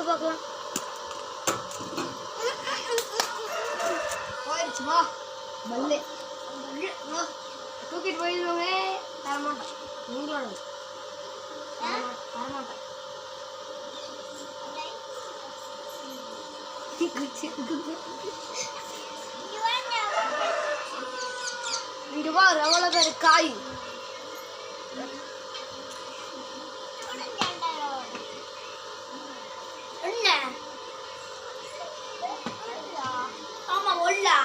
கொடு பார்க்கலாம். போயிடுச்சுமா பல்லே தூக்கிட்டு போயிடுவாங்க. தரமாட்டேன் நீங்களோட தரமாட்டேன். இங்க பாரு எவ்வளோ பேர் காய். என்ன ஆமா ஒல்லா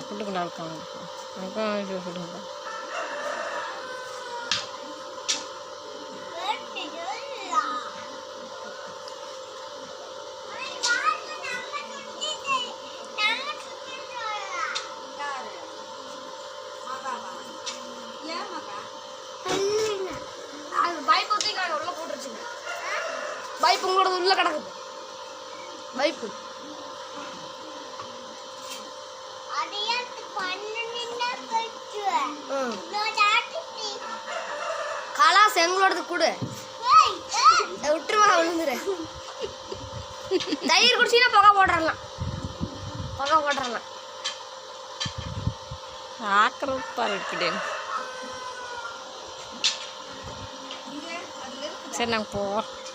புட்டுக்குண்டா இருக்காங்க. புட்டுக்குண்டா உள்ள போட்டுருச்சுங்க. பைப் உங்களோட உள்ள கிடக்குது. பைப்பு கலாஸ் எங்களோடது கூட விட்டுருவா விழுந்துரு. தயிர் குடிச்சிங்கன்னா புகை போட்டுறலாம். புகை போட்டுறலாம். ஆக்கிரப்பா இருக்குடே. சரி நாங்கள் போவோம்.